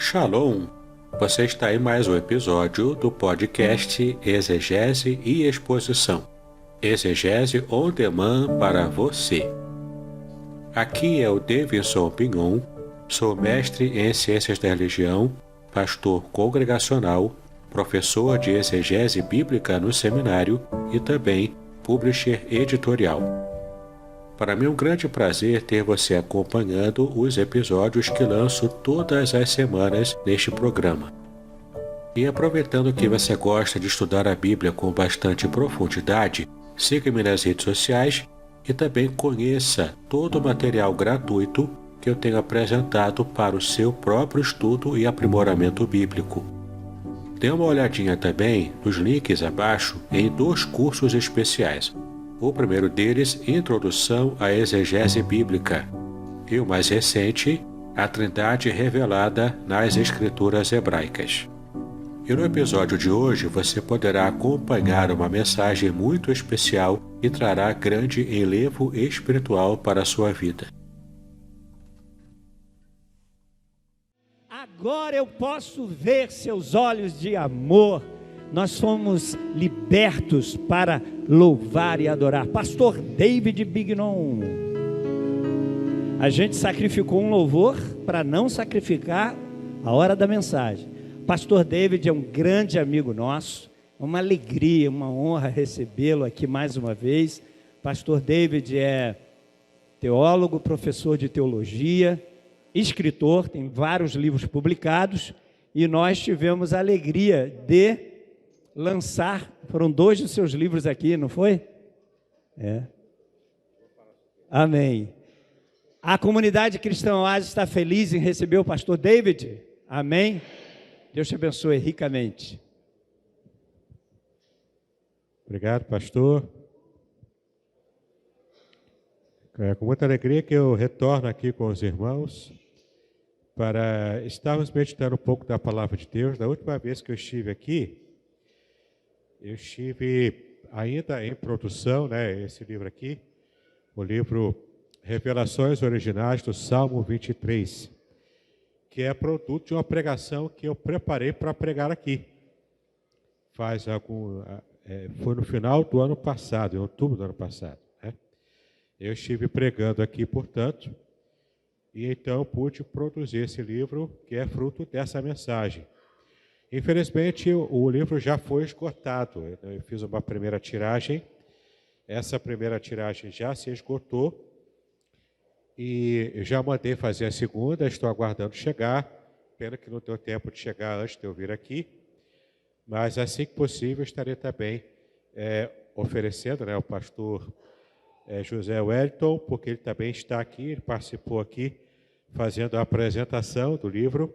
Shalom! Você está em mais um episódio do podcast Exegese e Exposição. Exegese on demand para você. Aqui é o Davidson Pignon, sou mestre em Ciências da Religião, pastor congregacional, professor de exegese bíblica no seminário e também publisher editorial. Para mim é um grande prazer ter você acompanhando os episódios que lanço todas as semanas neste programa. E aproveitando que você gosta de estudar a Bíblia com bastante profundidade, siga-me nas redes sociais e também conheça todo o material gratuito que eu tenho apresentado para o seu próprio estudo e aprimoramento bíblico. Dê uma olhadinha também nos links abaixo em 2 cursos especiais. O primeiro deles, Introdução à Exegese Bíblica, e o mais recente, A Trindade Revelada nas Escrituras Hebraicas. E no episódio de hoje você poderá acompanhar uma mensagem muito especial e trará grande enlevo espiritual para a sua vida. Agora eu posso ver seus olhos de amor. Nós fomos libertos para louvar e adorar. Pastor David Bignon. A gente sacrificou um louvor para não sacrificar a hora da mensagem. Pastor David é um grande amigo nosso. É uma alegria, uma honra recebê-lo aqui mais uma vez. Pastor David é teólogo, professor de teologia, escritor, tem vários livros publicados. E nós tivemos a alegria de lançar, foram 2 dos seus livros aqui, não foi? Amém. A comunidade cristã Oásis está feliz em receber o pastor David? Amém? Deus te abençoe ricamente. Obrigado, pastor. É com muita alegria que eu retorno aqui com os irmãos para estarmos meditando um pouco da palavra de Deus. Da última vez que eu estive aqui, eu estive ainda em produção, esse livro aqui, o livro Revelações Originais do Salmo 23, que é produto de uma pregação que eu preparei para pregar aqui. Foi no final do ano passado, em outubro do ano passado. Eu estive pregando aqui, portanto, e então pude produzir esse livro que é fruto dessa mensagem. Infelizmente, o livro já foi esgotado. Eu fiz uma primeira tiragem. Essa primeira tiragem já se esgotou. E já mandei fazer a segunda. Estou aguardando chegar. Pena que não deu tempo de chegar antes de eu vir aqui. Mas, assim que possível, estarei também oferecendo, o pastor José Wellington, porque ele também está aqui, ele participou aqui, fazendo a apresentação do livro.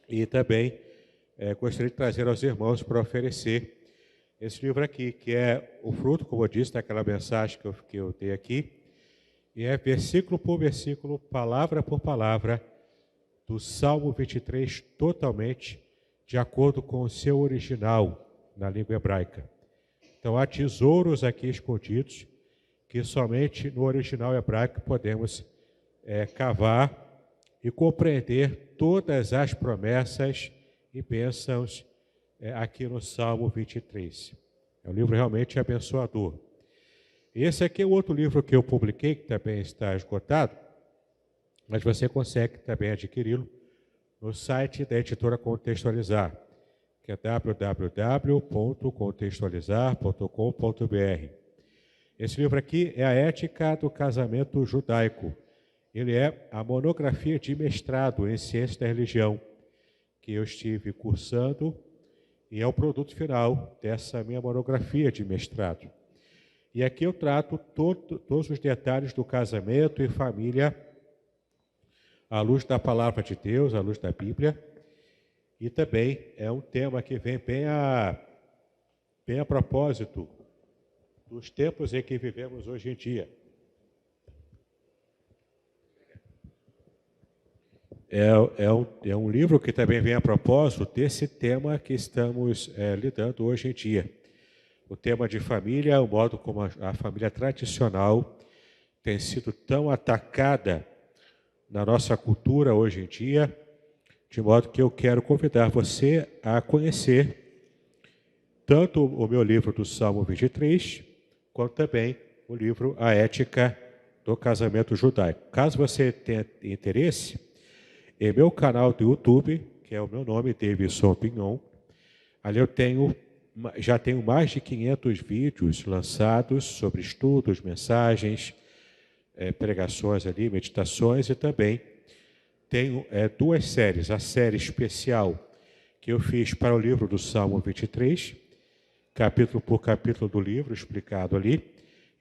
E também gostaria de trazer aos irmãos para oferecer esse livro aqui, que é o fruto, como eu disse, daquela mensagem que eu dei aqui, e é versículo por versículo, palavra por palavra, do Salmo 23, totalmente de acordo com o seu original na língua hebraica. Então, há tesouros aqui escondidos, que somente no original hebraico podemos cavar e compreender todas as promessas e bênçãos aqui no Salmo 23. É um livro realmente abençoador. Esse aqui é o outro livro que eu publiquei, que também está esgotado, mas você consegue também adquiri-lo no site da editora Contextualizar, que é www.contextualizar.com.br. Esse livro aqui é a Ética do Casamento Judaico. Ele é a monografia de mestrado em Ciências da Religião, que eu estive cursando, e é o produto final dessa minha monografia de mestrado. E aqui eu trato todos os detalhes do casamento e família à luz da palavra de Deus, à luz da Bíblia, e também é um tema que vem bem a propósito dos tempos em que vivemos hoje em dia. É um livro que também vem a propósito desse tema que estamos lidando hoje em dia. O tema de família, o modo como a família tradicional tem sido tão atacada na nossa cultura hoje em dia, de modo que eu quero convidar você a conhecer tanto o meu livro do Salmo 23, quanto também o livro A Ética do Casamento Judaico. Caso você tenha interesse, em meu canal do YouTube, que é o meu nome, Davidson Pignon, ali eu já tenho mais de 500 vídeos lançados sobre estudos, mensagens, pregações ali, meditações, e também tenho 2 séries. A série especial que eu fiz para o livro do Salmo 23, capítulo por capítulo do livro, explicado ali,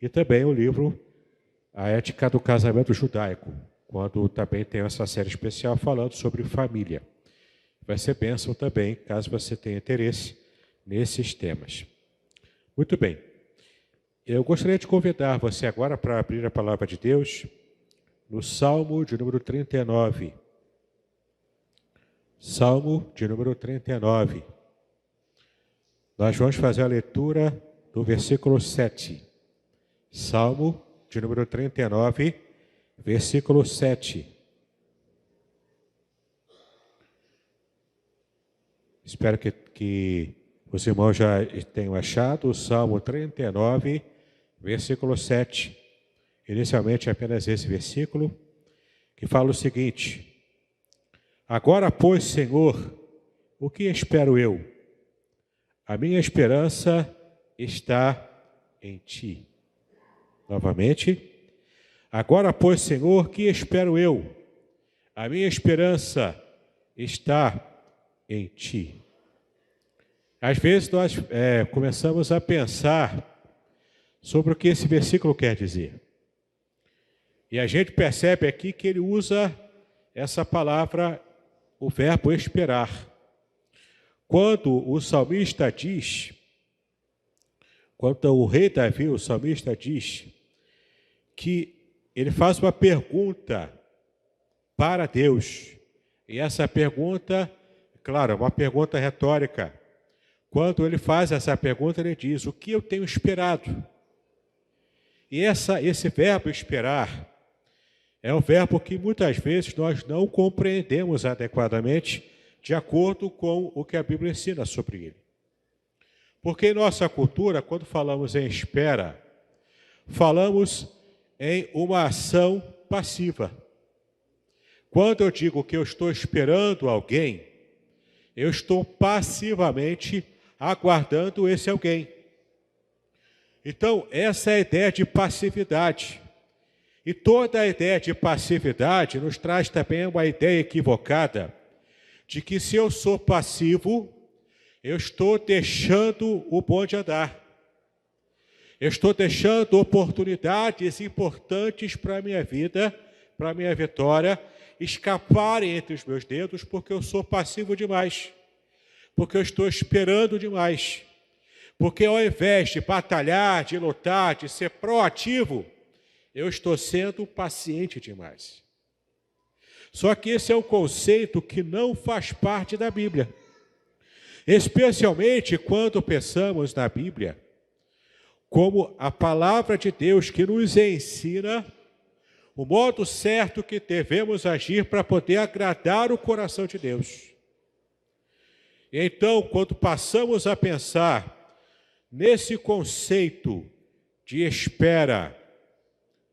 e também o livro A Ética do Casamento Judaico, quando também tenho essa série especial falando sobre família. Vai ser bênção também, caso você tenha interesse nesses temas. Muito bem. Eu gostaria de convidar você agora para abrir a palavra de Deus no Salmo de número 39. Salmo de número 39. Nós vamos fazer a leitura do versículo 7. Salmo de número 39, versículo 7. Espero que os irmãos já tenham achado o Salmo 39, versículo 7. Inicialmente apenas esse versículo, que fala o seguinte: Agora, pois, Senhor, o que espero eu? A minha esperança está em Ti. Novamente. Agora, pois, Senhor, que espero eu? A minha esperança está em Ti. Às vezes nós começamos a pensar sobre o que esse versículo quer dizer. E a gente percebe aqui que ele usa essa palavra, o verbo esperar. Quando o salmista diz, quando o rei Davi, o salmista diz, que ele faz uma pergunta para Deus. E essa pergunta, claro, é uma pergunta retórica. Quando ele faz essa pergunta, ele diz: o que eu tenho esperado? E esse verbo esperar é um verbo que muitas vezes nós não compreendemos adequadamente de acordo com o que a Bíblia ensina sobre ele. Porque em nossa cultura, quando falamos em espera, falamos em uma ação passiva. Quando eu digo que eu estou esperando alguém, eu estou passivamente aguardando esse alguém. Então, essa é a ideia de passividade. E toda a ideia de passividade nos traz também uma ideia equivocada de que se eu sou passivo, eu estou deixando o bonde andar. Eu estou deixando oportunidades importantes para a minha vida, para a minha vitória, escaparem entre os meus dedos porque eu sou passivo demais. Porque eu estou esperando demais. Porque ao invés de batalhar, de lutar, de ser proativo, eu estou sendo paciente demais. Só que esse é um conceito que não faz parte da Bíblia. Especialmente quando pensamos na Bíblia como a palavra de Deus que nos ensina o modo certo que devemos agir para poder agradar o coração de Deus. Então, quando passamos a pensar nesse conceito de espera,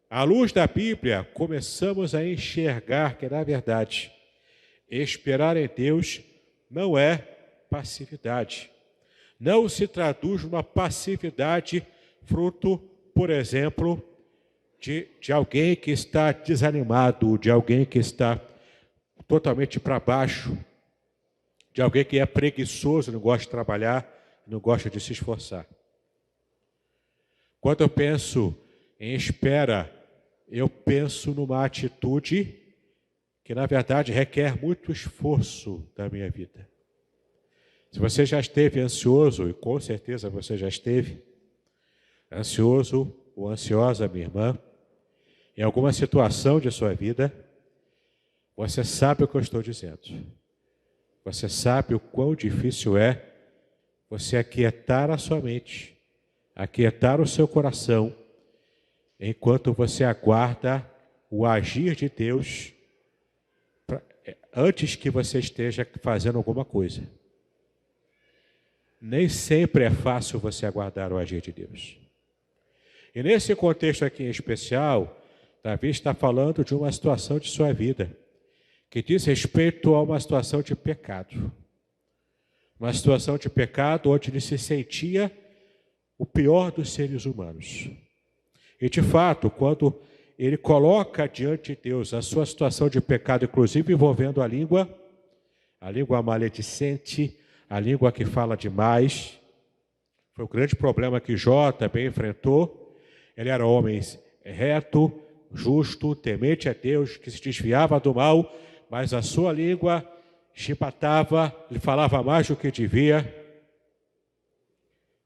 à luz da Bíblia, começamos a enxergar que, na verdade, esperar em Deus não é passividade. Não se traduz numa passividade fruto, por exemplo, de alguém que está desanimado, de alguém que está totalmente para baixo, de alguém que é preguiçoso, não gosta de trabalhar, não gosta de se esforçar. Quando eu penso em espera, eu penso numa atitude que, na verdade, requer muito esforço da minha vida. Se você já esteve ansioso, e com certeza você já esteve ansioso ou ansiosa, minha irmã, em alguma situação de sua vida, você sabe o que eu estou dizendo. Você sabe o quão difícil é você aquietar a sua mente, aquietar o seu coração, enquanto você aguarda o agir de Deus antes que você esteja fazendo alguma coisa. Nem sempre é fácil você aguardar o agir de Deus. E nesse contexto aqui em especial, Davi está falando de uma situação de sua vida, que diz respeito a uma situação de pecado. Uma situação de pecado onde ele se sentia o pior dos seres humanos. E de fato, quando ele coloca diante de Deus a sua situação de pecado, inclusive envolvendo a língua maledicente, a língua que fala demais, foi o grande problema que Jó também enfrentou. Ele era homem reto, justo, temente a Deus, que se desviava do mal, mas a sua língua chibatava, ele falava mais do que devia.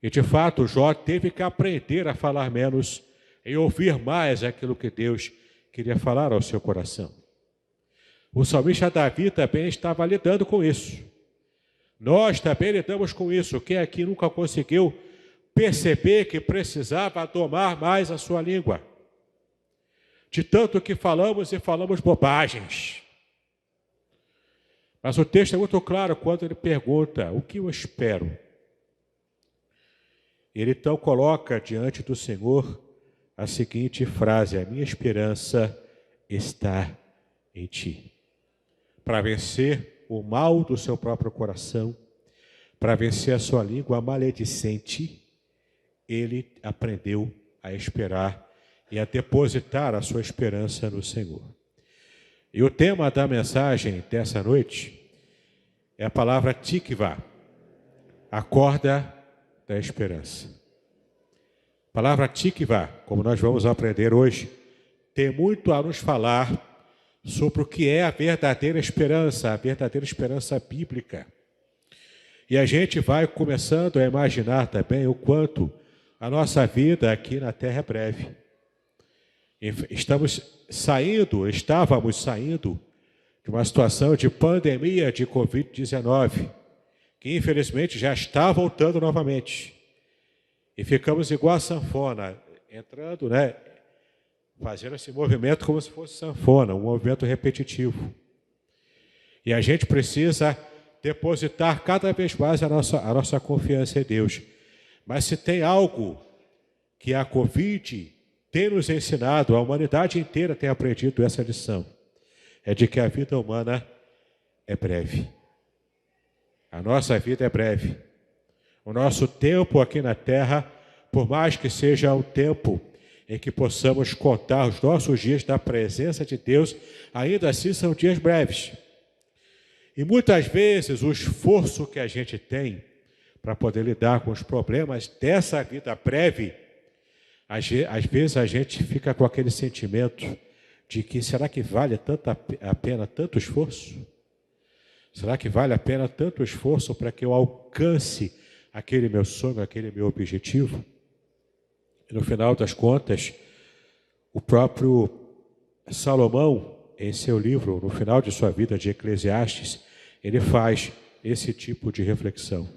E de fato, Jó teve que aprender a falar menos e ouvir mais aquilo que Deus queria falar ao seu coração. O salmista Davi também estava lidando com isso. Nós também lidamos com isso. Quem aqui nunca conseguiu perceber que precisava domar mais a sua língua? De tanto que falamos e falamos bobagens. Mas o texto é muito claro quando ele pergunta: o que eu espero? Ele então coloca diante do Senhor a seguinte frase: a minha esperança está em ti. Para vencer o mal do seu próprio coração, para vencer a sua língua maledicente, ele aprendeu a esperar e a depositar a sua esperança no Senhor. E o tema da mensagem dessa noite é a palavra tikvá, a corda da esperança. A palavra tikvá, como nós vamos aprender hoje, tem muito a nos falar sobre o que é a verdadeira esperança bíblica. E a gente vai começando a imaginar também o quanto a nossa vida aqui na Terra é breve. Estávamos saindo de uma situação de pandemia de Covid-19, que infelizmente já está voltando novamente. E ficamos igual a sanfona, entrando, fazendo esse movimento como se fosse sanfona, um movimento repetitivo. E a gente precisa depositar cada vez mais a nossa confiança em Deus. Mas se tem algo que a Covid tem nos ensinado, a humanidade inteira tem aprendido essa lição, é de que a vida humana é breve. A nossa vida é breve. O nosso tempo aqui na Terra, por mais que seja um tempo em que possamos contar os nossos dias da presença de Deus, ainda assim são dias breves. E muitas vezes o esforço que a gente tem para poder lidar com os problemas dessa vida breve, às vezes a gente fica com aquele sentimento de que será que vale a pena tanto esforço? Será que vale a pena tanto esforço para que eu alcance aquele meu sonho, aquele meu objetivo? E no final das contas, o próprio Salomão, em seu livro, no final de sua vida de Eclesiastes, ele faz esse tipo de reflexão.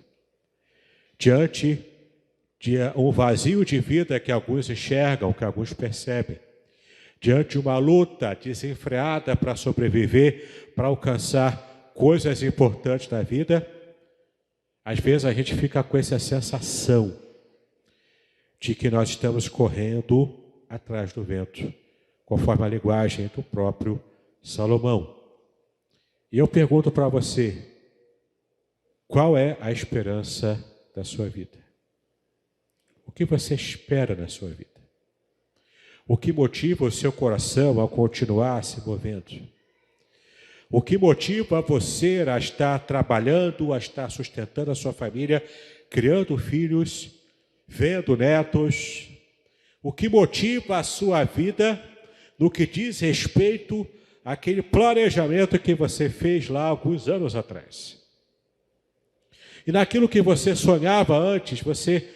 Diante de um vazio de vida que alguns enxergam, que alguns percebem, diante de uma luta desenfreada para sobreviver, para alcançar coisas importantes na vida, às vezes a gente fica com essa sensação de que nós estamos correndo atrás do vento, conforme a linguagem do próprio Salomão. E eu pergunto para você, qual é a esperança da sua vida? O que você espera na sua vida? O que motiva o seu coração a continuar se movendo? O que motiva você a estar trabalhando, a estar sustentando a sua família, criando filhos, vendo netos? O que motiva a sua vida no que diz respeito àquele planejamento que você fez lá alguns anos atrás? E naquilo que você sonhava antes, você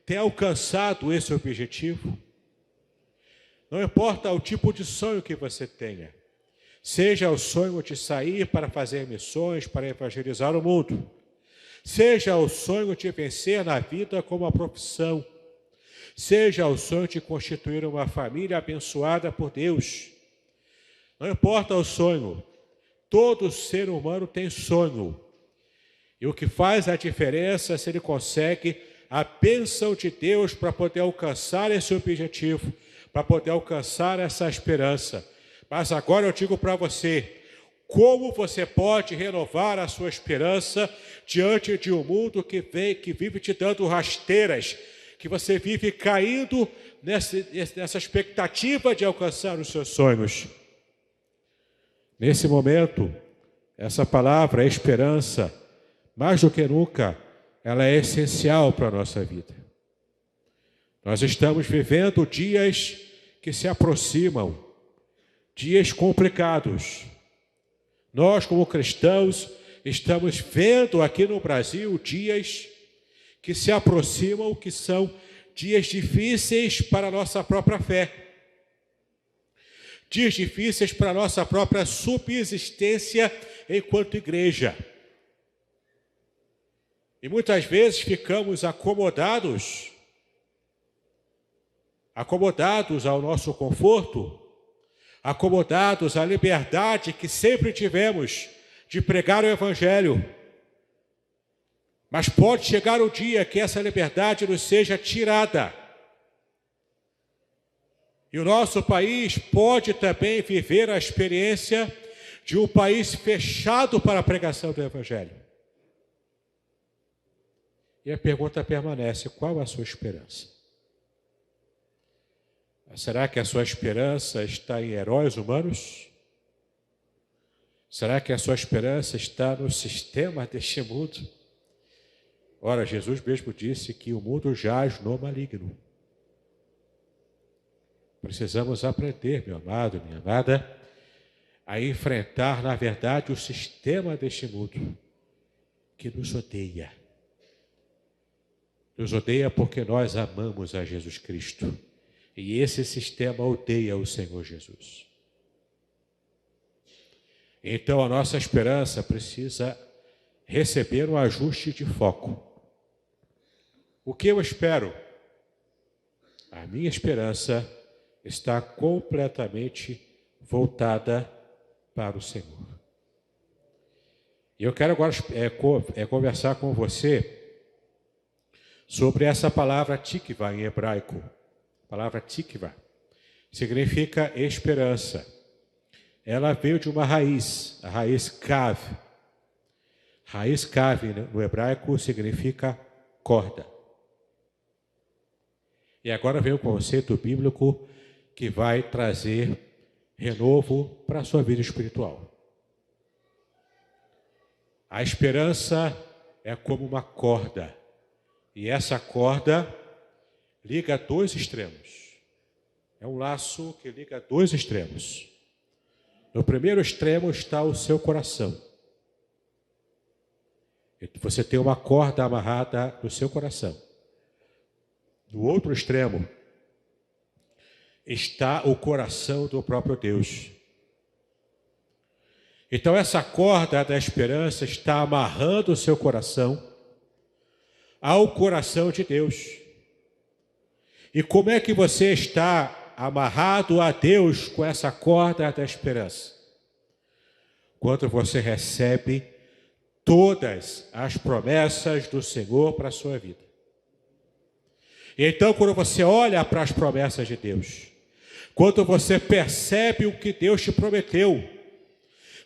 tem alcançado esse objetivo? Não importa o tipo de sonho que você tenha, seja o sonho de sair para fazer missões, para evangelizar o mundo, seja o sonho de vencer na vida com uma profissão, seja o sonho de constituir uma família abençoada por Deus. Não importa o sonho, todo ser humano tem sonho. E o que faz a diferença é se ele consegue a bênção de Deus para poder alcançar esse objetivo, para poder alcançar essa esperança. Mas agora eu digo para você, como você pode renovar a sua esperança diante de um mundo que vive te dando rasteiras, que você vive caindo nessa expectativa de alcançar os seus sonhos? Nesse momento, essa palavra, esperança, mais do que nunca, ela é essencial para a nossa vida. Nós estamos vivendo dias que se aproximam, dias complicados. Nós, como cristãos, estamos vendo aqui no Brasil dias que se aproximam, que são dias difíceis para a nossa própria fé. Dias difíceis para a nossa própria subsistência enquanto igreja. E muitas vezes ficamos acomodados ao nosso conforto, acomodados à liberdade que sempre tivemos de pregar o Evangelho. Mas pode chegar o dia que essa liberdade nos seja tirada. E o nosso país pode também viver a experiência de um país fechado para a pregação do Evangelho. E a pergunta permanece: qual a sua esperança? Será que a sua esperança está em heróis humanos? Será que a sua esperança está no sistema deste mundo? Ora, Jesus mesmo disse que o mundo jaz no maligno. Precisamos aprender, meu amado, minha amada, a enfrentar, na verdade, o sistema deste mundo que nos odeia. Nos odeia porque nós amamos a Jesus Cristo. E esse sistema odeia o Senhor Jesus. Então a nossa esperança precisa receber um ajuste de foco. O que eu espero? A minha esperança está completamente voltada para o Senhor. E eu quero agora conversar com você sobre essa palavra tikva em hebraico. A palavra tikva significa esperança. Ela veio de uma raiz, a raiz kav. Raiz kav no hebraico significa corda. E agora vem o conceito bíblico que vai trazer renovo para a sua vida espiritual. A esperança é como uma corda. E essa corda liga dois extremos. É um laço que liga dois extremos. No primeiro extremo está o seu coração. Você tem uma corda amarrada no seu coração. No outro extremo está o coração do próprio Deus. Então essa corda da esperança está amarrando o seu coração ao coração de Deus. E como é que você está amarrado a Deus com essa corda da esperança? Quando você recebe todas as promessas do Senhor para a sua vida. E então, quando você olha para as promessas de Deus, quando você percebe o que Deus te prometeu,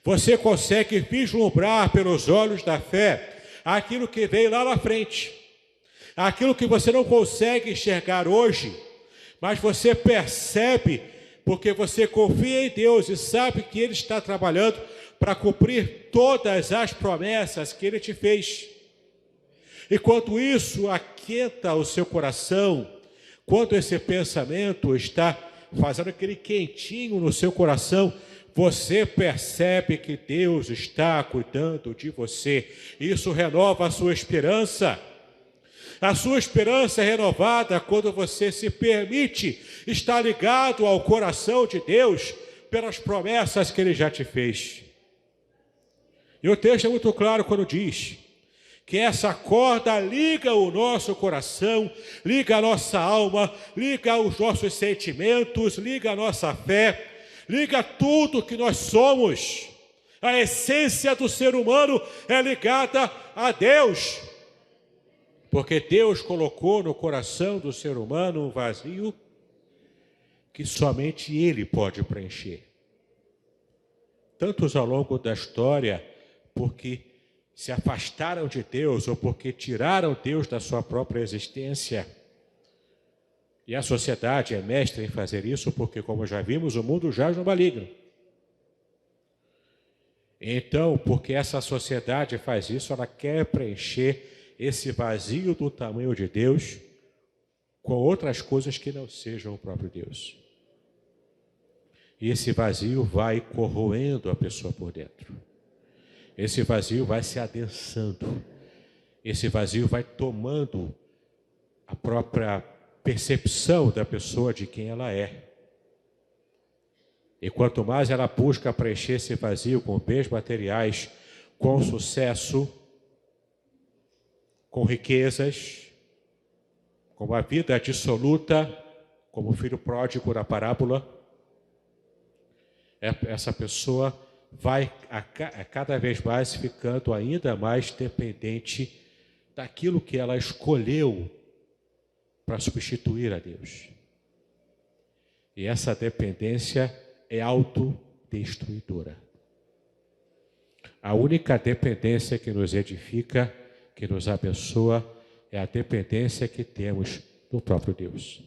você consegue vislumbrar pelos olhos da fé aquilo que veio lá na frente. Aquilo que você não consegue enxergar hoje, mas você percebe porque você confia em Deus e sabe que Ele está trabalhando para cumprir todas as promessas que Ele te fez. E quando isso aquieta o seu coração, quando esse pensamento está fazendo aquele quentinho no seu coração, você percebe que Deus está cuidando de você. Isso renova a sua esperança. A sua esperança é renovada quando você se permite estar ligado ao coração de Deus pelas promessas que Ele já te fez. E o texto é muito claro quando diz que essa corda liga o nosso coração, liga a nossa alma, liga os nossos sentimentos, liga a nossa fé, liga tudo que nós somos. A essência do ser humano é ligada a Deus. Porque Deus colocou no coração do ser humano um vazio que somente Ele pode preencher. Tantos ao longo da história, porque se afastaram de Deus ou porque tiraram Deus da sua própria existência. E a sociedade é mestra em fazer isso porque, como já vimos, o mundo jaz no maligno. Então, porque essa sociedade faz isso, ela quer preencher esse vazio do tamanho de Deus com outras coisas que não sejam o próprio Deus. E esse vazio vai corroendo a pessoa por dentro. Esse vazio vai se adensando. Esse vazio vai tomando a própria percepção da pessoa de quem ela é. E quanto mais ela busca preencher esse vazio com bens materiais, com sucesso, com riquezas, com uma vida dissoluta, como o filho pródigo da parábola, essa pessoa vai a cada vez mais ficando ainda mais dependente daquilo que ela escolheu para substituir a Deus. E essa dependência é autodestruidora. A única dependência que nos edifica, que nos abençoa, é a dependência que temos do próprio Deus.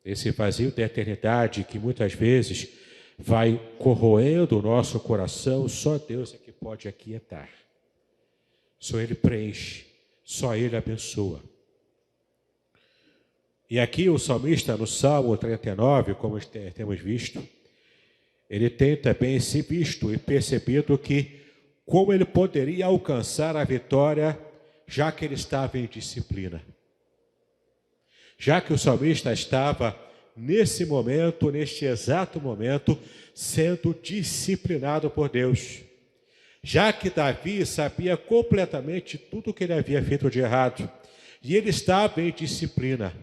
Esse vazio da eternidade que muitas vezes vai corroendo o nosso coração, só Deus é que pode aquietar. Só Ele preenche, só Ele abençoa. E aqui o salmista, no Salmo 39, como temos visto, ele tem também se visto e percebido que como ele poderia alcançar a vitória, já que ele estava em disciplina. Já que o salmista estava nesse momento, neste exato momento, sendo disciplinado por Deus. Já que Davi sabia completamente tudo o que ele havia feito de errado, e ele estava em disciplina.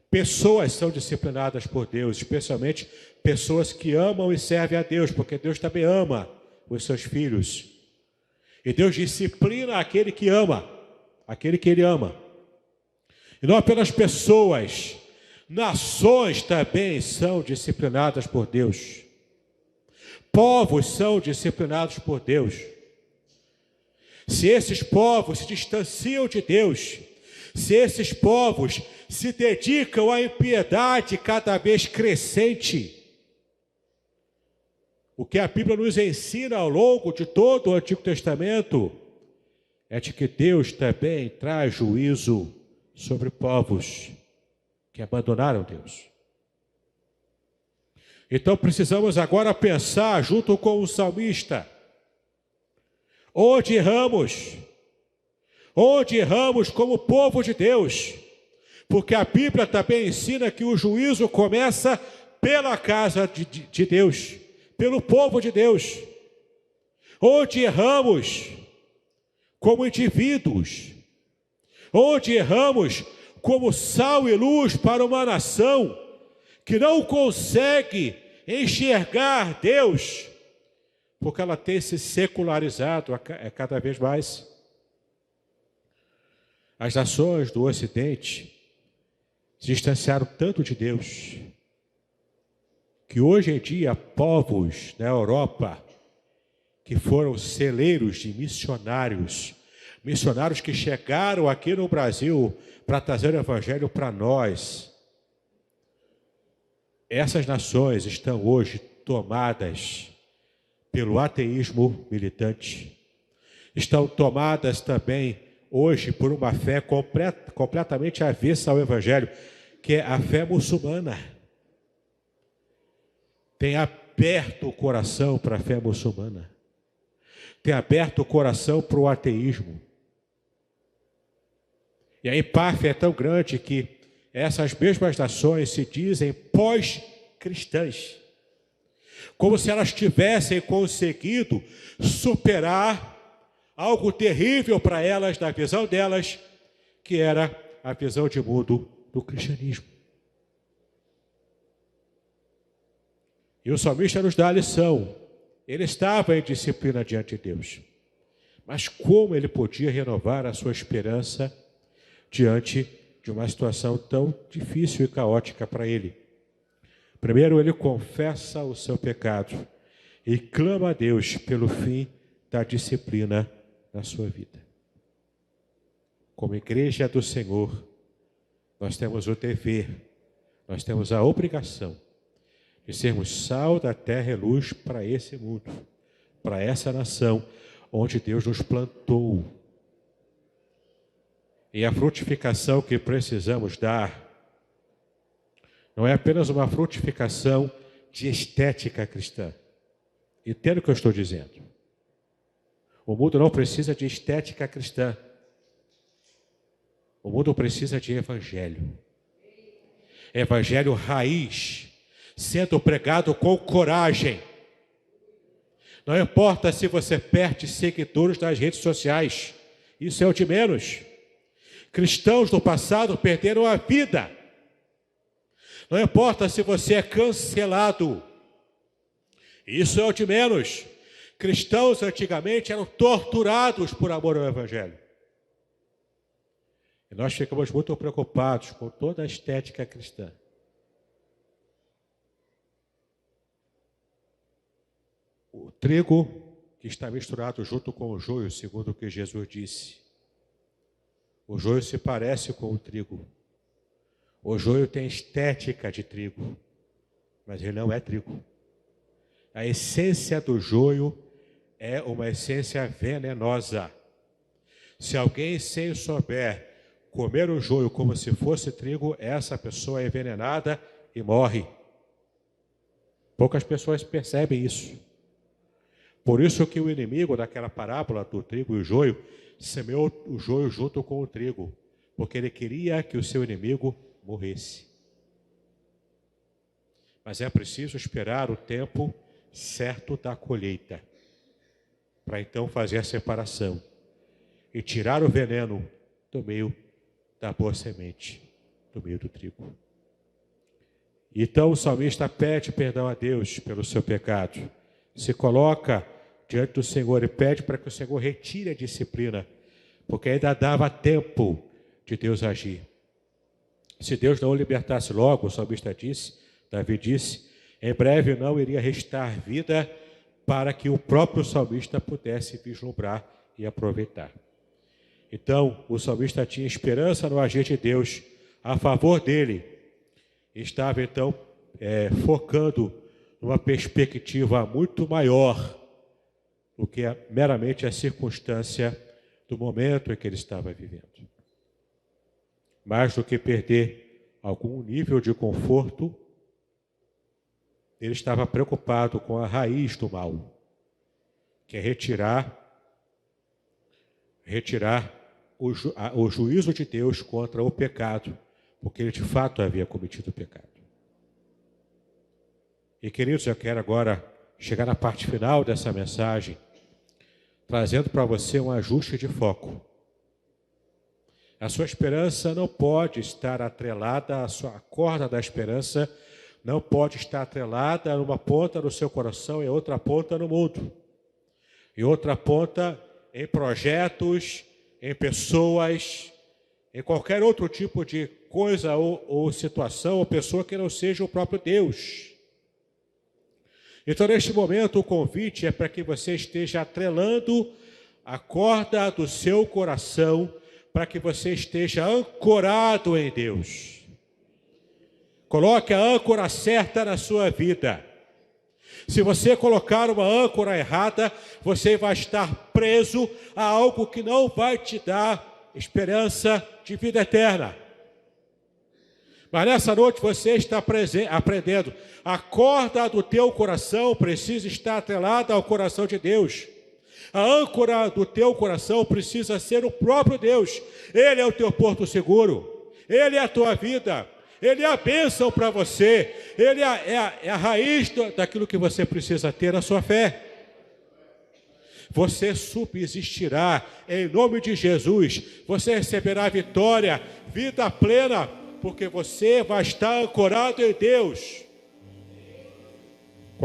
Pessoas são disciplinadas por Deus, especialmente pessoas que amam e servem a Deus, porque Deus também ama os seus filhos. E Deus disciplina aquele que ama, aquele que Ele ama. E não apenas pessoas, nações também são disciplinadas por Deus. Povos são disciplinados por Deus. Se esses povos se distanciam de Deus, se esses povos se dedicam à impiedade cada vez crescente, o que a Bíblia nos ensina ao longo de todo o Antigo Testamento é de que Deus também traz juízo sobre povos que abandonaram Deus. Então precisamos agora pensar junto com o salmista, onde erramos? Onde erramos como povo de Deus? Porque a Bíblia também ensina que o juízo começa pela casa de Deus, pelo povo de Deus. Onde erramos como indivíduos, onde erramos como sal e luz para uma nação que não consegue enxergar Deus, porque ela tem se secularizado cada vez mais. As nações do Ocidente se distanciaram tanto de Deus, que hoje em dia povos na Europa que foram celeiros de missionários que chegaram aqui no Brasil para trazer o Evangelho para nós. Essas nações estão hoje tomadas pelo ateísmo militante. Estão tomadas também hoje por uma fé completamente avessa ao Evangelho, que é a fé muçulmana. Tem aberto o coração para a fé muçulmana. Tem aberto o coração para o ateísmo. E a empáfia é tão grande que essas mesmas nações se dizem pós-cristãs, como se elas tivessem conseguido superar algo terrível para elas, na visão delas, que era a visão de mundo do cristianismo. E o salmista nos dá a lição. Ele estava em disciplina diante de Deus. Mas como ele podia renovar a sua esperança diante de uma situação tão difícil e caótica para ele? Primeiro, ele confessa o seu pecado e clama a Deus pelo fim da disciplina na sua vida. Como igreja do Senhor, nós temos o dever, nós temos a obrigação de sermos sal da terra e luz para esse mundo, para essa nação onde Deus nos plantou. E a frutificação que precisamos dar não é apenas uma frutificação de estética cristã. Entenda o que eu estou dizendo. O mundo não precisa de estética cristã. O mundo precisa de evangelho. Evangelho raiz, sendo pregado com coragem. Não importa se você perde seguidores nas redes sociais. Isso é o de menos. Cristãos do passado perderam a vida. Não importa se você é cancelado. Isso é o de menos. Cristãos antigamente eram torturados por amor ao Evangelho. E nós ficamos muito preocupados com toda a estética cristã. O trigo que está misturado junto com o joio, segundo o que Jesus disse. O joio se parece com o trigo. O joio tem estética de trigo, mas ele não é trigo. A essência do joio é uma essência venenosa. Se alguém sem souber comer o joio como se fosse trigo, essa pessoa é envenenada e morre. Poucas pessoas percebem isso. Por isso que o inimigo daquela parábola do trigo e o joio semeou o joio junto com o trigo, porque ele queria que o seu inimigo morresse. Mas é preciso esperar o tempo certo da colheita, para então fazer a separação e tirar o veneno do meio da boa semente, do meio do trigo. Então o salmista pede perdão a Deus pelo seu pecado, se coloca diante do Senhor e pede para que o Senhor retire a disciplina, porque ainda dava tempo de Deus agir. Se Deus não o libertasse logo, o salmista disse, Davi disse, em breve não iria restar vida para que o próprio salmista pudesse vislumbrar e aproveitar. Então, o salmista tinha esperança no agir de Deus a favor dele. Estava, então, focando numa perspectiva muito maior do que meramente a circunstância do momento em que ele estava vivendo. Mais do que perder algum nível de conforto, ele estava preocupado com a raiz do mal, que é retirar o juízo de Deus contra o pecado, porque ele de fato havia cometido o pecado. E queridos, eu quero agora chegar na parte final dessa mensagem, trazendo para você um ajuste de foco. A sua esperança não pode estar atrelada, a corda da esperança não pode estar atrelada numa ponta no seu coração e outra ponta no mundo. E outra ponta em projetos, em pessoas, em qualquer outro tipo de coisa ou situação ou pessoa que não seja o próprio Deus. Então, neste momento, o convite é para que você esteja atrelando a corda do seu coração, para que você esteja ancorado em Deus. Coloque a âncora certa na sua vida. Se você colocar uma âncora errada, você vai estar preso a algo que não vai te dar esperança de vida eterna. Mas nessa noite você está aprendendo. A corda do teu coração precisa estar atrelada ao coração de Deus. A âncora do teu coração precisa ser o próprio Deus. Ele é o teu porto seguro. Ele é a tua vida. Ele é a bênção para você. Ele é a raiz daquilo que você precisa ter na sua fé. Você subsistirá em nome de Jesus. Você receberá vitória, vida plena, porque você vai estar ancorado em Deus.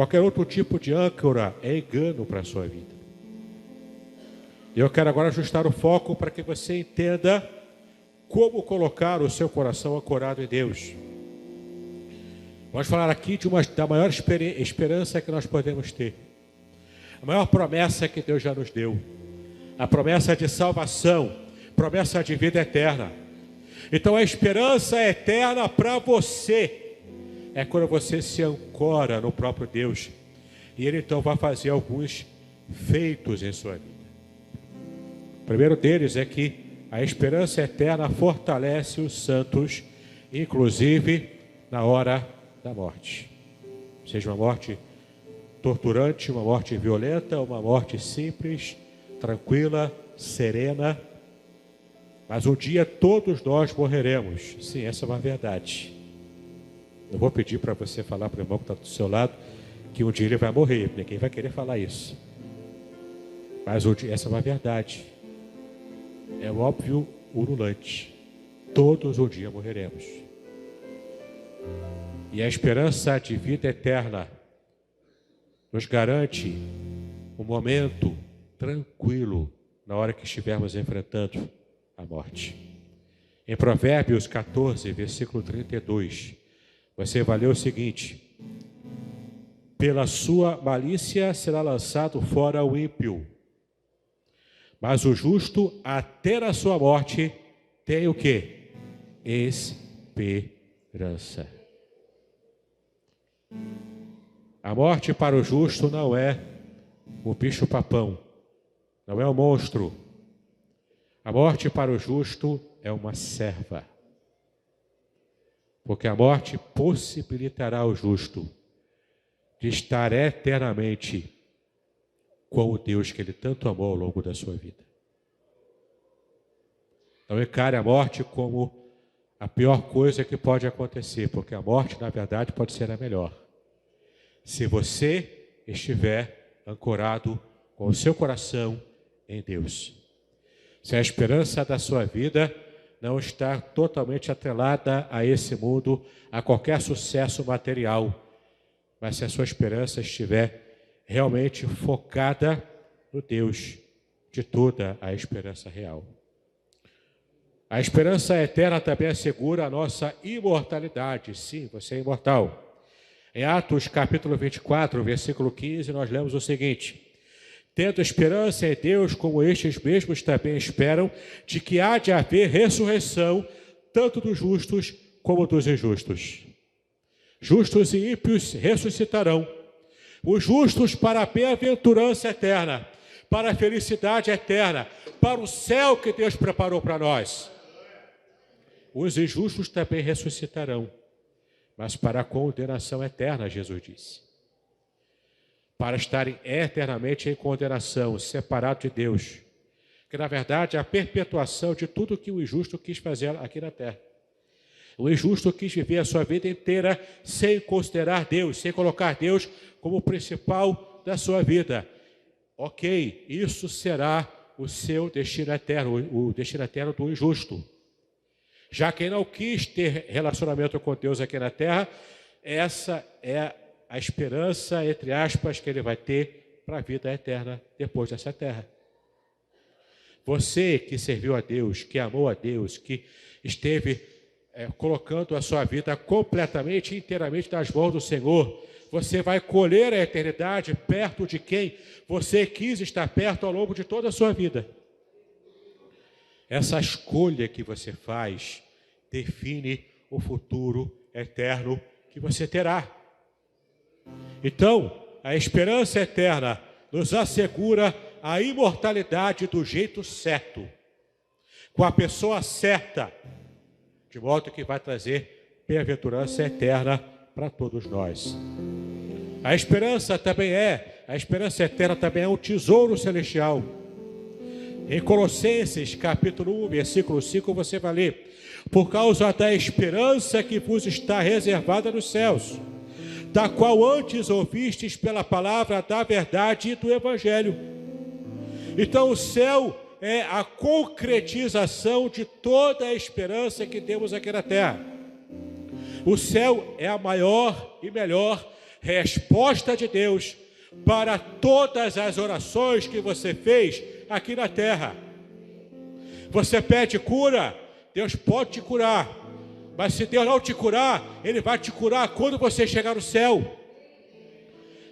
Qualquer outro tipo de âncora é engano para a sua vida. Eu quero agora ajustar o foco para que você entenda como colocar o seu coração ancorado em Deus. Vamos falar aqui da maior esperança que nós podemos ter. A maior promessa que Deus já nos deu. A promessa de salvação, promessa de vida eterna. Então a esperança eterna para você é quando você se ancora no próprio Deus. E Ele então vai fazer alguns feitos em sua vida. O primeiro deles é que a esperança eterna fortalece os santos, inclusive na hora da morte. Seja uma morte torturante, uma morte violenta, uma morte simples, tranquila, serena. Mas um dia todos nós morreremos. Sim, essa é uma verdade. Eu vou pedir para você falar para o irmão que está do seu lado que um dia ele vai morrer. Ninguém vai querer falar isso. Mas essa é uma verdade. É óbvio, ululante. Todos um dia morreremos. E a esperança de vida eterna nos garante um momento tranquilo na hora que estivermos enfrentando a morte. Em Provérbios 14, versículo 32, você vai ler o seguinte: pela sua malícia será lançado fora o ímpio, mas o justo, até a sua morte, tem o quê? Esperança. A morte para o justo não é o bicho-papão, não é um monstro. A morte para o justo é uma serva. Porque a morte possibilitará ao justo de estar eternamente com o Deus que ele tanto amou ao longo da sua vida. Então encare a morte como a pior coisa que pode acontecer, porque a morte, na verdade, pode ser a melhor. Se você estiver ancorado com o seu coração em Deus. Se a esperança da sua vida não está totalmente atrelada a esse mundo, a qualquer sucesso material, mas se a sua esperança estiver realmente focada no Deus de toda a esperança real. A esperança eterna também assegura a nossa imortalidade. Sim, você é imortal. Em Atos capítulo 24, versículo 15, nós lemos o seguinte: tendo esperança em Deus, como estes mesmos também esperam, de que há de haver ressurreição, tanto dos justos como dos injustos. Justos e ímpios ressuscitarão. Os justos para a bem-aventurança eterna, para a felicidade eterna, para o céu que Deus preparou para nós. Os injustos também ressuscitarão, mas para a condenação eterna, Jesus disse. Para estarem eternamente em condenação, separados de Deus. Que, na verdade, é a perpetuação de tudo que o injusto quis fazer aqui na terra. O injusto quis viver a sua vida inteira sem considerar Deus, sem colocar Deus como o principal da sua vida. Ok, isso será o seu destino eterno, o destino eterno do injusto. Já quem não quis ter relacionamento com Deus aqui na terra, essa é a esperança, entre aspas, que ele vai ter para a vida eterna depois dessa terra. Você que serviu a Deus, que amou a Deus, que esteve colocando a sua vida completamente, inteiramente nas mãos do Senhor, você vai colher a eternidade perto de quem você quis estar perto ao longo de toda a sua vida. Essa escolha que você faz define o futuro eterno que você terá. Então, a esperança eterna nos assegura a imortalidade do jeito certo, com a pessoa certa, de modo que vai trazer bem-aventurança eterna para todos nós. A esperança eterna também é um tesouro celestial. Em Colossenses, capítulo 1, versículo 5, você vai ler: por causa da esperança que vos está reservada nos céus, da qual antes ouvistes pela palavra da verdade e do Evangelho. Então o céu é a concretização de toda a esperança que temos aqui na terra. O céu é a maior e melhor resposta de Deus para todas as orações que você fez aqui na terra. Você pede cura, Deus pode te curar. Mas se Deus não te curar, Ele vai te curar quando você chegar no céu.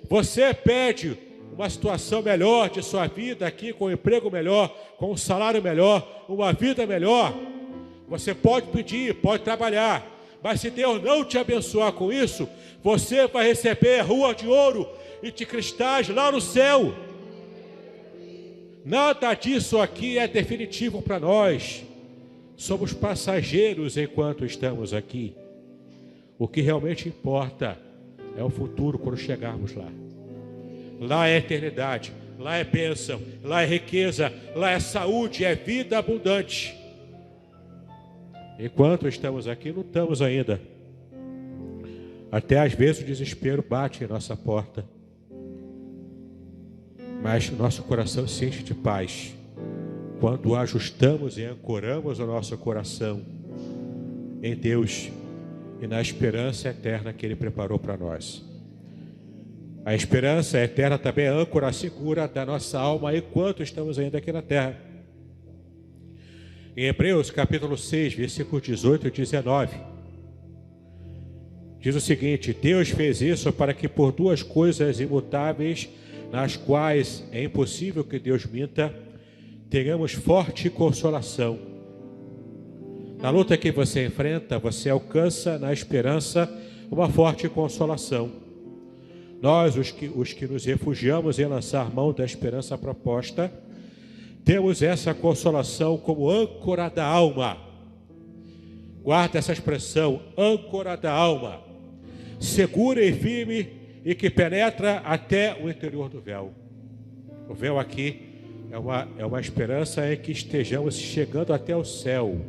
Você pede uma situação melhor de sua vida aqui, com um emprego melhor, com um salário melhor, uma vida melhor. Você pode pedir, pode trabalhar. Mas se Deus não te abençoar com isso, você vai receber rua de ouro e de cristais lá no céu. Nada disso aqui é definitivo para nós. Somos passageiros enquanto estamos aqui. O que realmente importa é o futuro quando chegarmos lá. Lá é eternidade, lá é bênção, lá é riqueza, lá é saúde, é vida abundante. Enquanto estamos aqui, lutamos ainda. Até às vezes o desespero bate em nossa porta. Mas nosso coração se enche de paz quando ajustamos e ancoramos o nosso coração em Deus e na esperança eterna que Ele preparou para nós. A esperança eterna também é a âncora segura da nossa alma enquanto estamos ainda aqui na terra. Em Hebreus capítulo 6, versículos 18 e 19, diz o seguinte: Deus fez isso para que por duas coisas imutáveis, nas quais é impossível que Deus minta, tenhamos forte consolação. Na luta que você enfrenta, você alcança na esperança uma forte consolação. Nós, os que nos refugiamos em lançar mão da esperança proposta, temos essa consolação como âncora da alma. Guarda essa expressão, âncora da alma, segura e firme e que penetra até o interior do véu. O véu aqui é uma esperança em que estejamos chegando até o céu.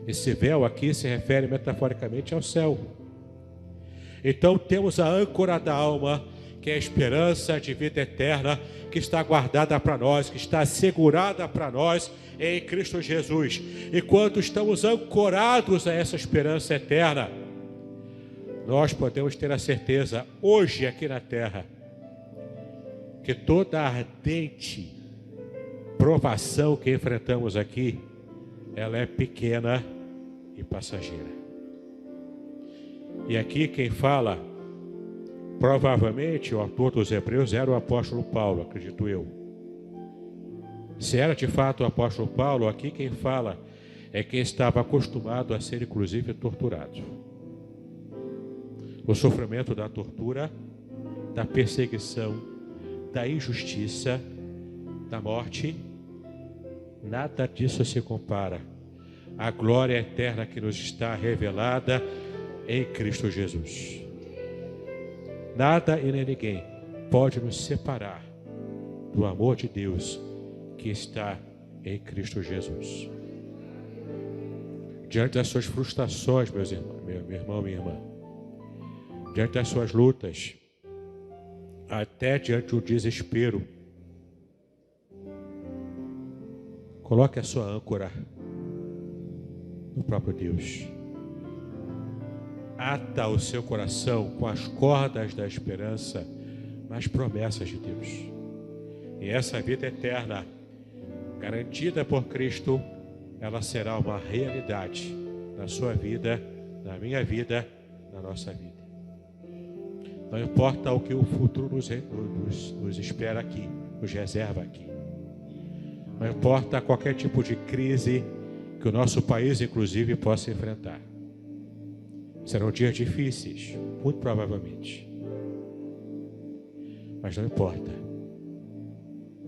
Esse véu aqui se refere metaforicamente ao céu. Então temos a âncora da alma, que é a esperança de vida eterna, que está guardada para nós, que está assegurada para nós em Cristo Jesus. E quando estamos ancorados a essa esperança eterna, nós podemos ter a certeza, hoje aqui na terra, que toda a ardente provação que enfrentamos aqui, ela é pequena e passageira. E aqui quem fala, provavelmente o autor dos Hebreus era o apóstolo Paulo, acredito eu. Se era de fato o apóstolo Paulo, aqui quem fala é quem estava acostumado a ser inclusive torturado. O sofrimento da tortura, da perseguição, da injustiça, da morte, nada disso se compara à glória eterna que nos está revelada em Cristo Jesus. Nada e nem ninguém pode nos separar do amor de Deus que está em Cristo Jesus. Diante das suas frustrações, meus irmãos, meu irmão, minha irmã, diante das suas lutas, até diante do desespero, coloque a sua âncora no próprio Deus. Ata o seu coração com as cordas da esperança nas promessas de Deus. E essa vida eterna, garantida por Cristo, ela será uma realidade na sua vida, na minha vida, na nossa vida. Não importa o que o futuro nos espera aqui, nos reserva aqui. Não importa qualquer tipo de crise que o nosso país, inclusive, possa enfrentar. Serão dias difíceis, muito provavelmente. Mas não importa.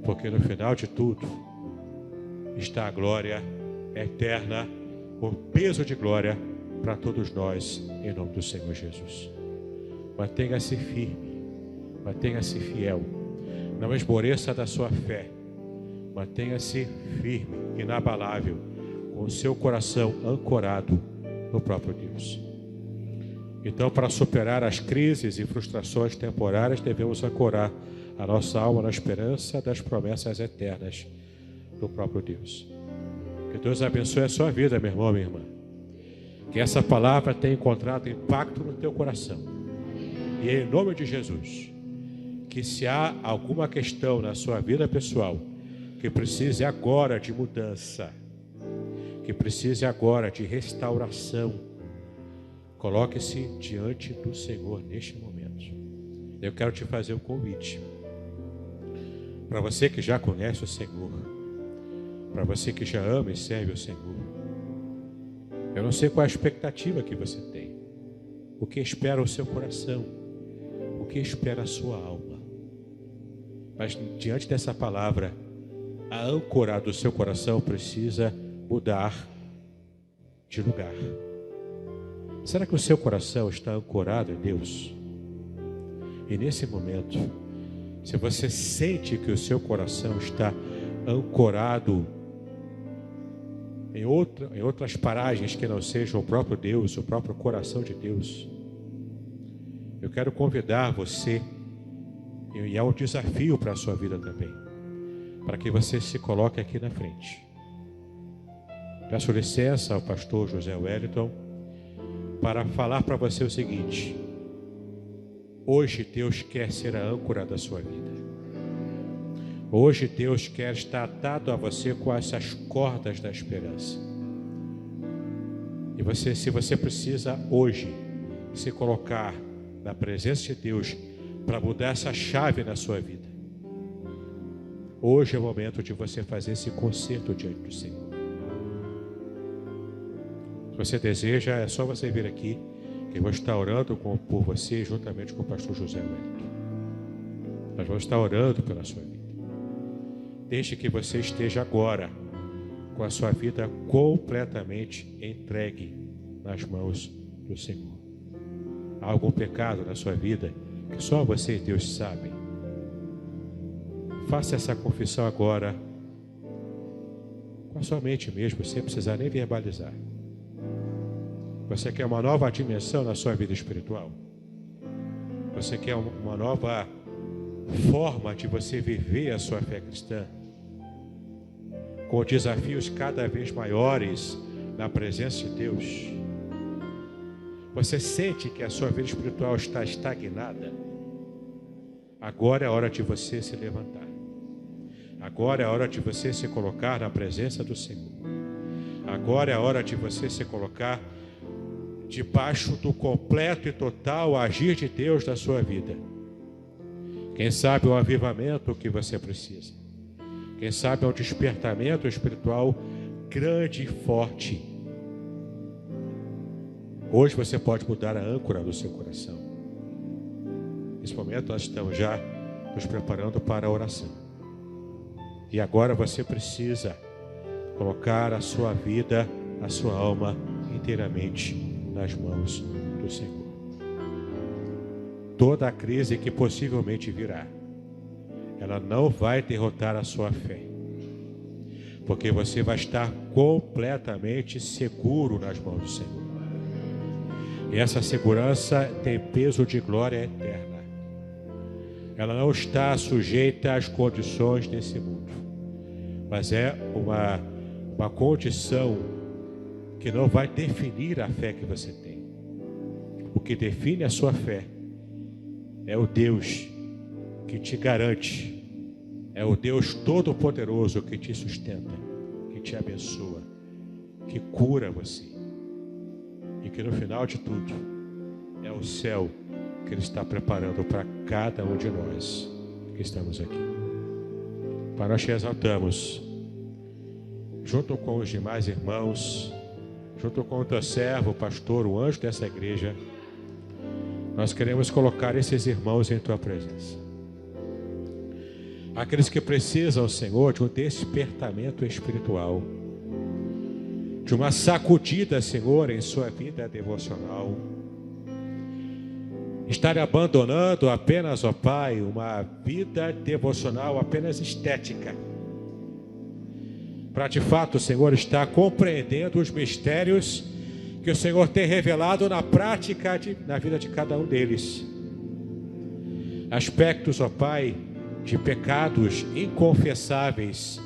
Porque no final de tudo está a glória eterna, o peso de glória para todos nós, em nome do Senhor Jesus. Mantenha-se firme, mantenha-se fiel, não esmoreça da sua fé, mantenha-se firme, inabalável, com o seu coração ancorado no próprio Deus. Então, para superar as crises e frustrações temporárias, devemos ancorar a nossa alma na esperança das promessas eternas do próprio Deus. Que Deus abençoe a sua vida, meu irmão, minha irmã. Que essa palavra tenha encontrado impacto no teu coração. E em nome de Jesus, que se há alguma questão na sua vida pessoal que precise agora de mudança, que precise agora de restauração, coloque-se diante do Senhor neste momento. Eu quero te fazer um convite. Para você que já conhece o Senhor, para você que já ama e serve o Senhor, eu não sei qual é a expectativa que você tem, o que espera o seu coração, o que espera a sua alma. Mas diante dessa palavra, a âncora do seu coração precisa mudar de lugar. Será que o seu coração está ancorado em Deus? E nesse momento, se você sente que o seu coração está ancorado em outras paragens que não sejam o próprio Deus, o próprio coração de Deus, eu quero convidar você, e é um desafio para a sua vida também, para que você se coloque aqui na frente. Peço licença ao pastor José Wellington para falar para você o seguinte: hoje Deus quer ser a âncora da sua vida. Hoje Deus quer estar atado a você com essas cordas da esperança. E você, se você precisa hoje se colocar na presença de Deus para mudar essa chave na sua vida, hoje é o momento de você fazer esse concerto diante do Senhor. Se você deseja, é só você vir aqui, que eu vou estar orando por você juntamente com o pastor José Wellington. Nós vamos estar orando pela sua vida. Deixe que você esteja agora com a sua vida completamente entregue nas mãos do Senhor. Há algum pecado na sua vida que só você e Deus sabem? Faça essa confissão agora com a sua mente mesmo, sem precisar nem verbalizar. Você quer uma nova dimensão na sua vida espiritual? Você quer uma nova forma de você viver a sua fé cristã? Com desafios cada vez maiores na presença de Deus? Você sente que a sua vida espiritual está estagnada? Agora é a hora de você se levantar. Agora é a hora de você se colocar na presença do Senhor. Agora é a hora de você se colocar debaixo do completo e total agir de Deus na sua vida. Quem sabe o avivamento que você precisa. Quem sabe um despertamento espiritual grande e forte. Hoje você pode mudar a âncora do seu coração. Nesse momento nós estamos já nos preparando para a oração. E agora você precisa colocar a sua vida, a sua alma inteiramente nas mãos do Senhor. Toda a crise que possivelmente virá, ela não vai derrotar a sua fé, porque você vai estar completamente seguro nas mãos do Senhor. E essa segurança tem peso de glória eterna. Ela não está sujeita às condições desse mundo, mas é uma condição que não vai definir a fé que você tem. O que define a sua fé é o Deus que te garante, é o Deus Todo-Poderoso que te sustenta, que te abençoa, que cura você, e que no final de tudo é o céu que Ele está preparando para cada um de nós que estamos aqui. Pai, nós te exaltamos, junto com os demais irmãos, junto com o teu servo, o pastor, o anjo dessa igreja, nós queremos colocar esses irmãos em tua presença. Aqueles que precisam, Senhor, de um despertamento espiritual, de uma sacudida, Senhor, em sua vida devocional, estarem abandonando apenas, ó Pai, uma vida devocional apenas estética, para de fato, Senhor, estar compreendendo os mistérios que o Senhor tem revelado na prática, na vida de cada um deles. Aspectos, ó Pai, de pecados inconfessáveis,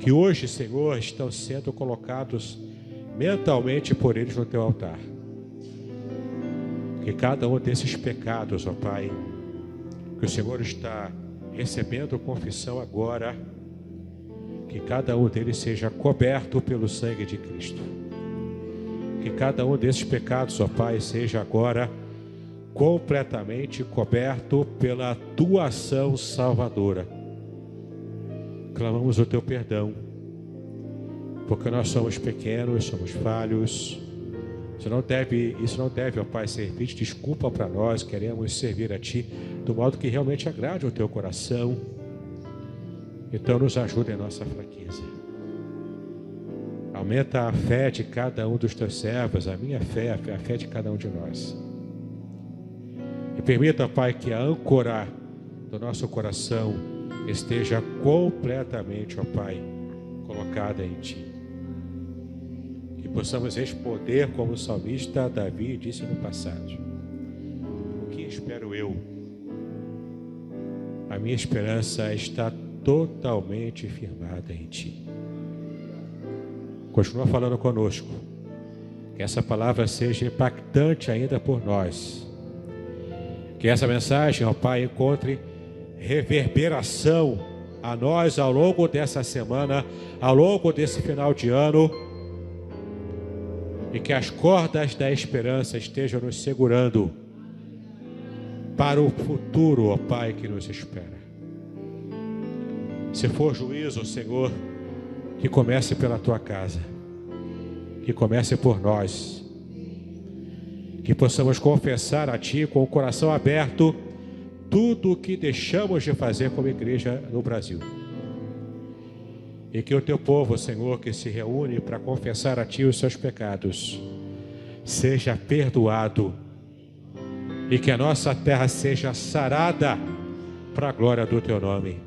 que hoje, Senhor, estão sendo colocados mentalmente por eles no teu altar. que cada um desses pecados, ó Pai, que o Senhor está recebendo confissão agora, que cada um deles seja coberto pelo sangue de Cristo. Que cada um desses pecados, ó Pai, seja agora completamente coberto pela Tua ação salvadora. Clamamos o Teu perdão, porque nós somos pequenos, somos falhos. Isso não deve, ó Pai, servir de desculpa para nós. Queremos servir a Ti do modo que realmente agrade o Teu coração. Então nos ajuda em nossa fraqueza. Aumenta a fé de cada um dos Teus servos, a minha fé, a fé de cada um de nós. E permita, Pai, que a âncora do nosso coração esteja completamente, ó Pai, colocada em Ti. Que possamos responder como o salmista Davi disse no passado: o que espero eu? A minha esperança está totalmente firmada em Ti. Continua falando conosco. Que essa palavra seja impactante ainda por nós. Que essa mensagem, ó Pai, encontre reverberação a nós ao longo dessa semana, ao longo desse final de ano. E que as cordas da esperança estejam nos segurando para o futuro, ó Pai, que nos espera. Se for juízo, Senhor, que comece pela Tua casa, que comece por nós, que possamos confessar a Ti com o coração aberto tudo o que deixamos de fazer como igreja no Brasil. E que o Teu povo, Senhor, que se reúne para confessar a Ti os seus pecados, seja perdoado e que a nossa terra seja sarada para a glória do Teu nome.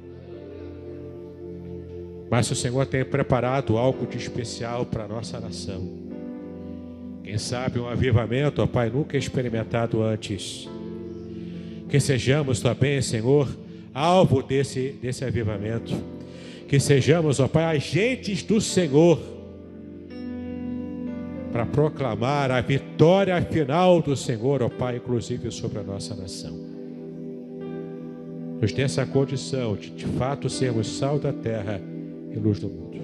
Mas o Senhor tem preparado algo de especial para a nossa nação. Quem sabe um avivamento, ó Pai, nunca experimentado antes. Que sejamos também, Senhor, alvo desse avivamento. Que sejamos, ó Pai, agentes do Senhor para proclamar a vitória final do Senhor, ó Pai, inclusive sobre a nossa nação. Nos dê essa condição de fato sermos sal da terra e luz do mundo.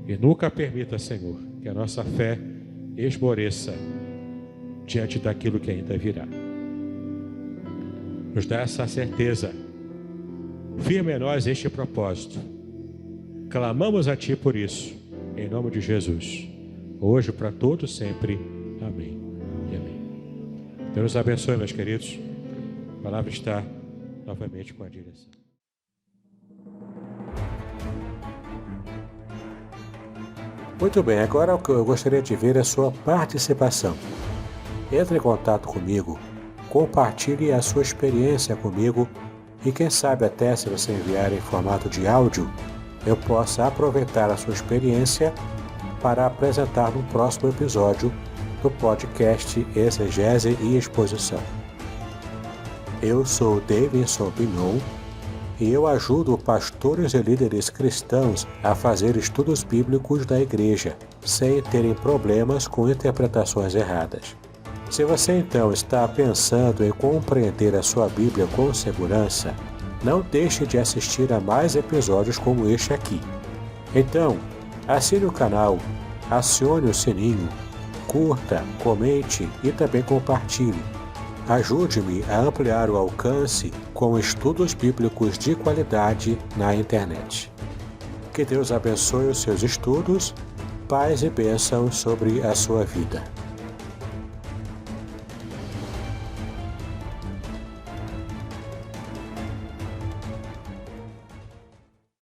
E nunca permita, Senhor, que a nossa fé esmoreça diante daquilo que ainda virá. Nos dá essa certeza. Firme em nós este propósito. Clamamos a Ti por isso, em nome de Jesus. Hoje, para todos, sempre. Amém e amém. Deus nos abençoe, meus queridos. A palavra está novamente com a direção. Muito bem, agora o que eu gostaria de ver é a sua participação. Entre em contato comigo, compartilhe a sua experiência comigo e quem sabe até se você enviar em formato de áudio, eu possa aproveitar a sua experiência para apresentar no próximo episódio do podcast Exegese e Exposição. Eu sou Davidson Pignon e eu ajudo pastores e líderes cristãos a fazer estudos bíblicos da igreja, sem terem problemas com interpretações erradas. Se você então está pensando em compreender a sua Bíblia com segurança, não deixe de assistir a mais episódios como este aqui. Então, assine o canal, acione o sininho, curta, comente e também compartilhe. Ajude-me a ampliar o alcance com estudos bíblicos de qualidade na internet. Que Deus abençoe os seus estudos, paz e bênção sobre a sua vida.